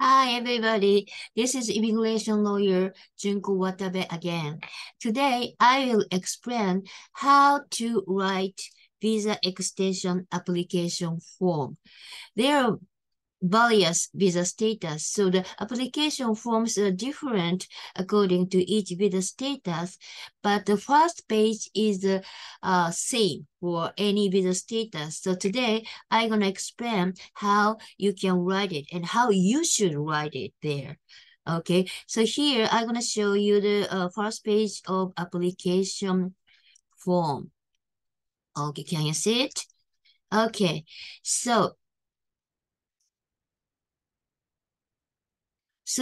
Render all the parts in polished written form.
Hi, everybody. This is immigration lawyer Junko Watabe again. Today, I will explain how to write visa extension application form. There are various visa status. So the application forms are different according to each visa status, but the first page is the same for any visa status. So today I'm going to explain how you can write it and how you should write it there. Okay, so here I'm going to show you the first page of application form. Okay, can you see it? Okay, so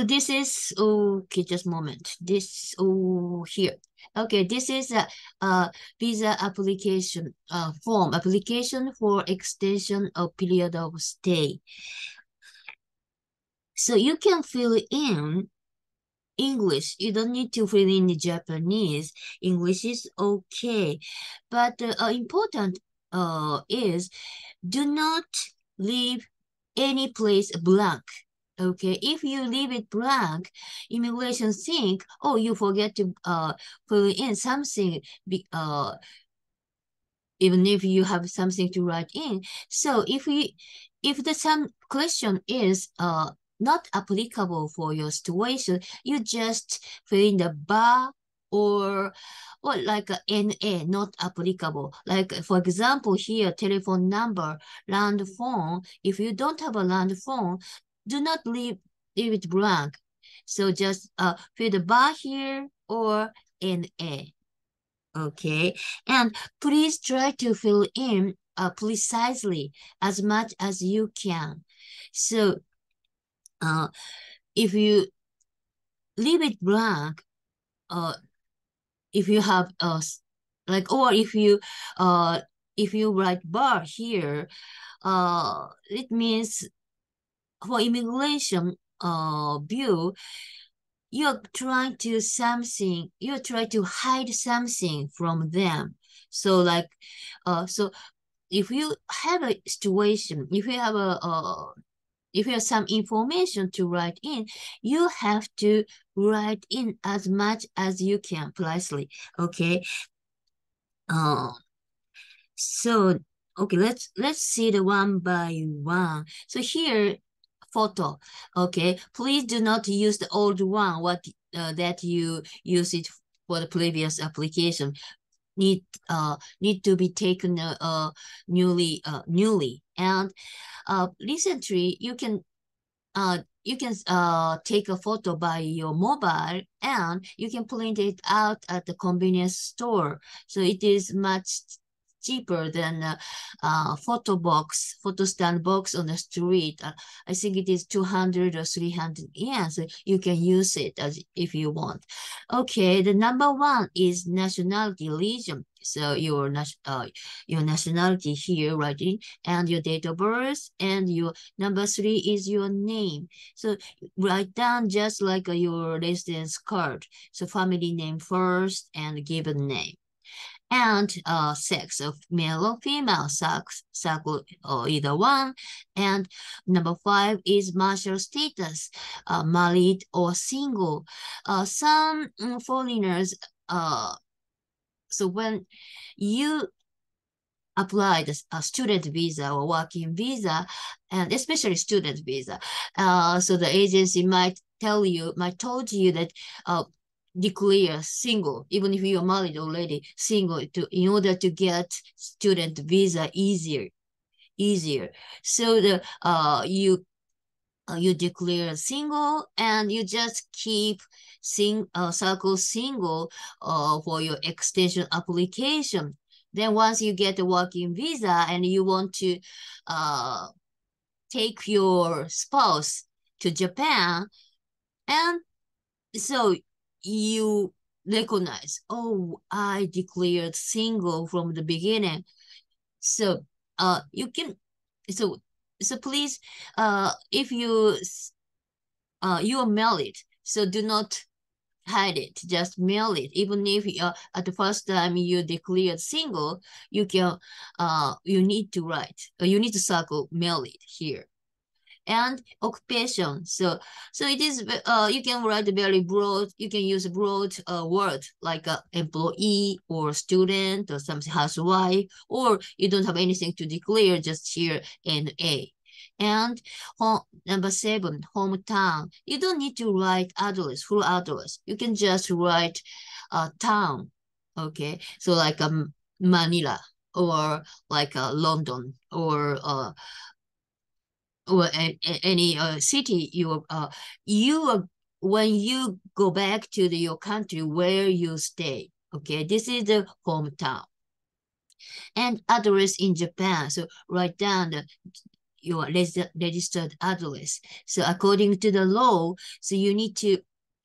this is okay. Just a moment. This here. Okay, this is a visa application form application for extension of period of stay. So you can fill in English. You don't need to fill in the Japanese. English is okay, but important is do not leave any place blank. Okay, if you leave it blank, immigration think, oh, you forget to fill in something, even if you have something to write in. So if the some question is not applicable for your situation, you just fill in the bar or like a NA, not applicable. Like for example, here telephone number, land phone. If you don't have a land phone, do not leave it blank. So just fill the bar here or NA. Okay, and please try to fill in precisely as much as you can. So uh, if you leave it blank, uh, if you have like, or if you write bar here, it means for immigration view, you're trying to hide something from them. So like, so if you have a situation, if you have some information to write in, you have to write in as much as you can precisely. Okay. Uh, so okay, let's see the one by one. So here, photo. Okay, please do not use the old one. That you use it for the previous application. Need to be taken newly, and recently you can take a photo by your mobile, and you can print it out at the convenience store. So it is much cheaper than photo stand box on the street. I think it is 200 or 300 yen. So you can use it as if you want. Okay, the number one is nationality region. So your nationality here, right? And your date of birth, and your number three is your name. So write down just like your residence card. So family name first and given name. And sex of male or female, circle or either one. And number five is marital status, married or single. Some foreigners, so when you applied a student visa or working visa, and especially student visa. So the agency might told you that declare single, even if you're married already, single in order to get student visa easier. So you declare single and you just keep circle single for your extension application. Then once you get a working visa and you want to uh, take your spouse to Japan, and so you recognize, oh, I declared single from the beginning. So you can so so please if you are married, so do not hide it, just mail it. Even if at the first time you declared single, you need to circle mail it here. And occupation. So it is, you can write a very broad, you can use a broad word like employee or student or something, housewife, or you don't have anything to declare, just here NA. And number 7, hometown. You don't need to write address, full address. You can just write town. Okay, so like Manila, or like London, or any city when you go back to your country where you stay. Okay, this is the hometown. And address in Japan. So write down your registered address. So according to the law, so you need to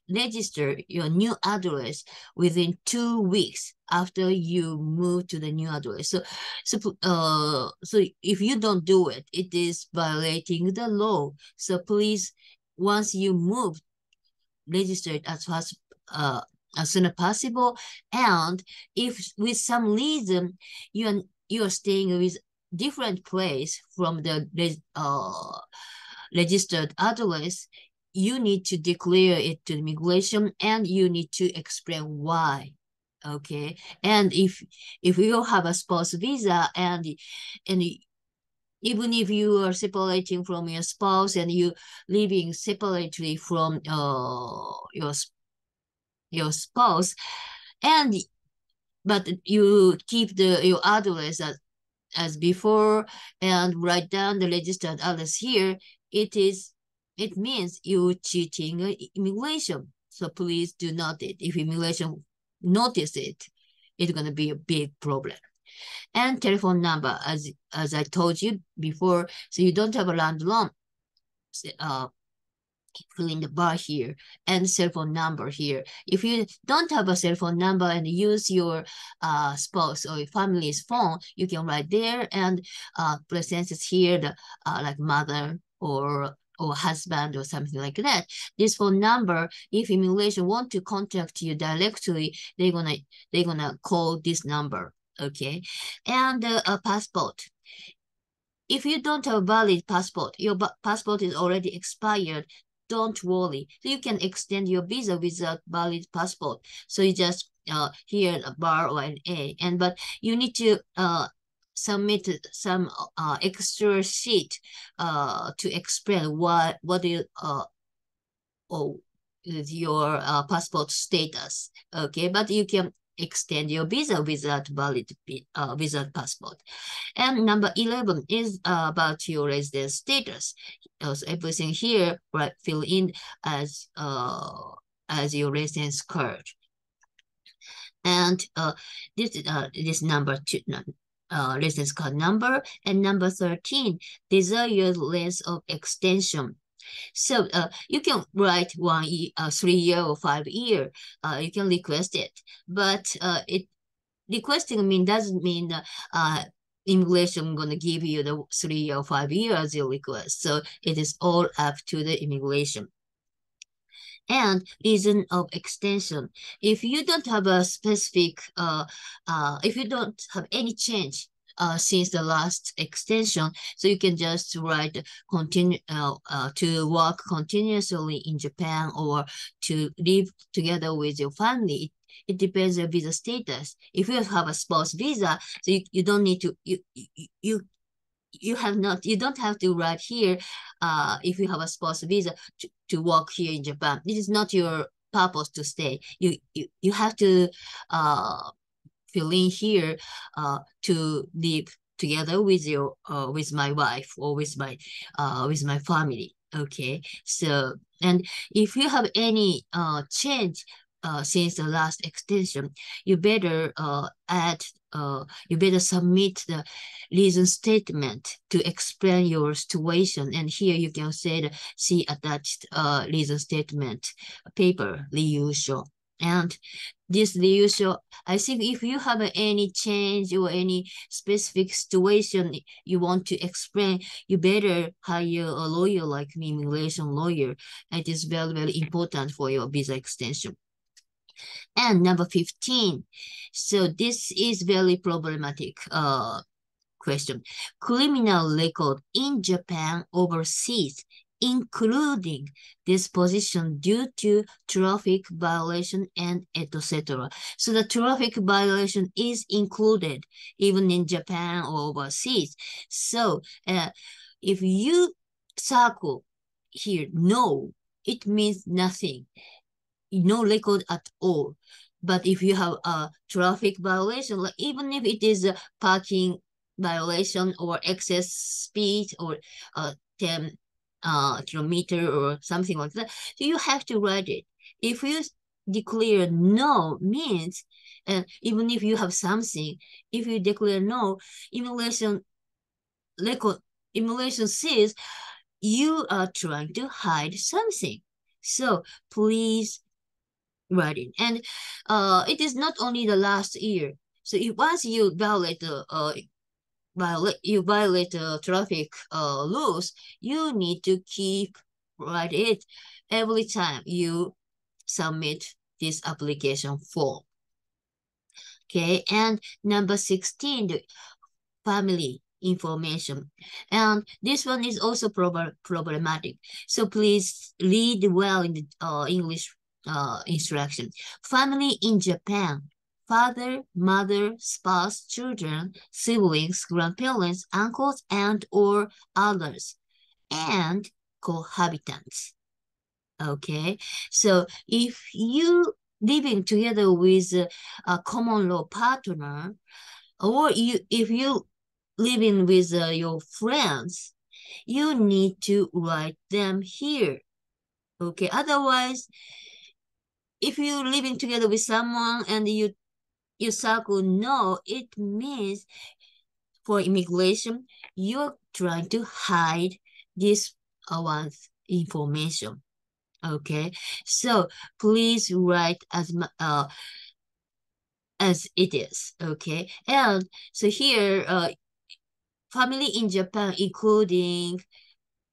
register your new address within 2 weeks after you move to the new address. So if you don't do it, it is violating the law. So please, once you move, register it as soon as possible. And if with some reason you're staying with different place from the registered address, you need to declare it to immigration, and you need to explain why. Okay, and if you have a spouse visa, and even if you are separating from your spouse and you living separately from your spouse, and but you keep your address as before and write down the registered address here, it means you cheating immigration. So please do not it. If immigration notice it, it's gonna be a big problem. And telephone number, as I told you before, so you don't have a landline, fill in the bar here, and cell phone number here. If you don't have a cell phone number and use your spouse or your family's phone, you can write there and present it here, the like mother or husband or something like that. This phone number, if immigration want to contact you directly, they're gonna call this number. Okay, and a passport. If you don't have a valid passport, your passport is already expired, don't worry. So you can extend your visa without valid passport. So you just here a bar or an A, but you need to submit some extra sheet to explain what is your passport status. Okay, but you can extend your visa without valid without passport. And number 11 is about your residence status. So everything here, right, fill in as your residence card. And this number 2, residence card number. And number 13, desired length of extension. So you can write 1 year, 3 year or 5 year. You can request it, but requesting doesn't mean immigration gonna give you the 3 or 5 years you request. So it is all up to the immigration. And reason of extension. If you don't have a specific, if you don't have any change since the last extension, so you can just write continue to work continuously in Japan or to live together with your family. It depends on visa status. If you have a spouse visa, so you don't need to you don't have to write here if you have a spouse visa to work here in Japan. This is not your purpose to stay. You have to fill in here to live together with your with my wife or with my family. Okay, so and if you have any change since the last extension, you better you better submit the reason statement to explain your situation. And here you can see attached reason statement paper, reusal. And this reusal, I think if you have any change or any specific situation you want to explain, you better hire a lawyer like me, immigration lawyer. It is very, very important for your visa extension. And number 15, so this is very problematic Question. Criminal record in Japan overseas, including disposition due to traffic violation and etc. So the traffic violation is included even in Japan or overseas. So if you circle here no, it means nothing, no record at all. But if you have a traffic violation, like even if it is a parking violation or excess speed or 10 kilometer or something like that, so you have to write it. If you declare no means, and even if you have something, if you declare no, immigration record, immigration says you are trying to hide something. So please write it. And it is not only the last year. So if once you violate the violate the traffic rules, you need to keep write it every time you submit this application form. Okay, and number 16, the family information. And this one is also problematic. So please read well in the English instruction. Family in Japan. Father, mother, spouse, children, siblings, grandparents, uncles, and or others, and cohabitants. Okay, so if you living together with a common law partner, or if you living with your friends, you need to write them here. Okay, otherwise, if you're living together with someone and you circle no, it means for immigration, you're trying to hide this one's information. Okay, so please write as it is. Okay, and so here family in Japan, including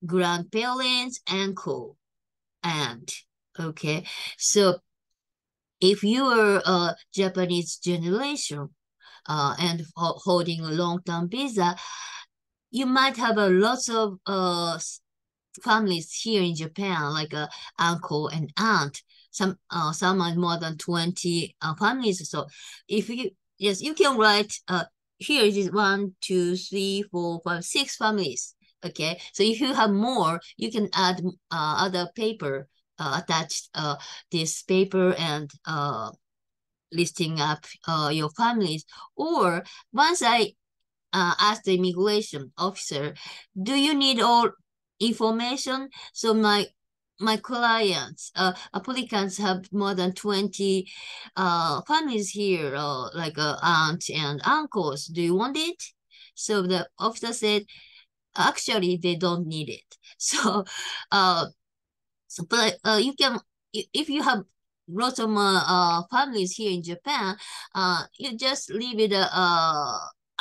grandparents, uncle, aunt. Okay, so if you are a Japanese generation and holding a long-term visa, you might have a lots of families here in Japan, like a uncle and aunt. Some are more than 20 families. So if you yes, you can write here it is 1, 2, 3, 4, 5, 6 families. Okay, so if you have more, you can add other paper attached this paper and listing up your families. Or once I ask the immigration officer, do you need all information? So my clients, applicants have more than 20 families here, like aunts and uncles. Do you want it? So the officer said, actually, they don't need it. So, but you can, if you have lots of families here in Japan, you just leave it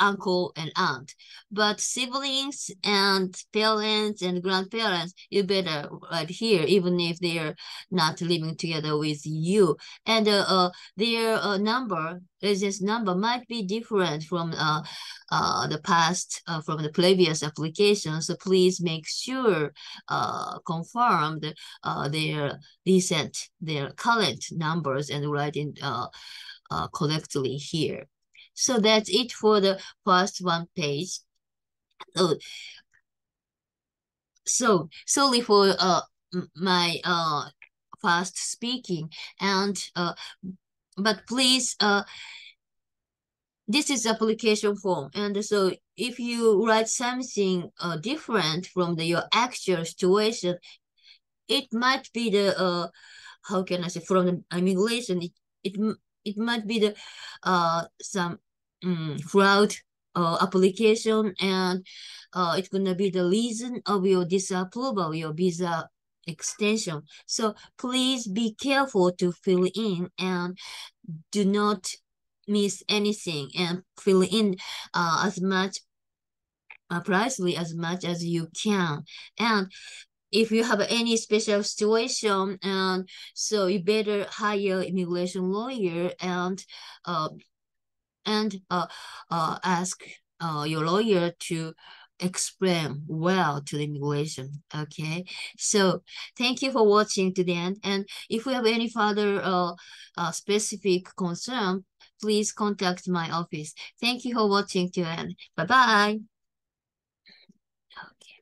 uncle and aunt. But siblings and parents and grandparents, you better right here, even if they're not living together with you. And their number, residence number might be different from the past, from the previous application. So please make sure confirm their recent, their current numbers and write in correctly here. So that's it for the first one page. So sorry for my fast speaking, and but please this is application form, and so if you write something different from your actual situation, it might be the how can I say, from the immigration, it might be the some fraud application, and it's gonna be the reason of your disapproval, your visa extension. So please be careful to fill in and do not miss anything, and fill in as much precisely as much as you can. And if you have any special situation, and so you better hire immigration lawyer and uh, ask your lawyer to explain well to the immigration. Okay, so thank you for watching to the end. And if you have any further specific concern, please contact my office. Thank you for watching to the end. Bye bye.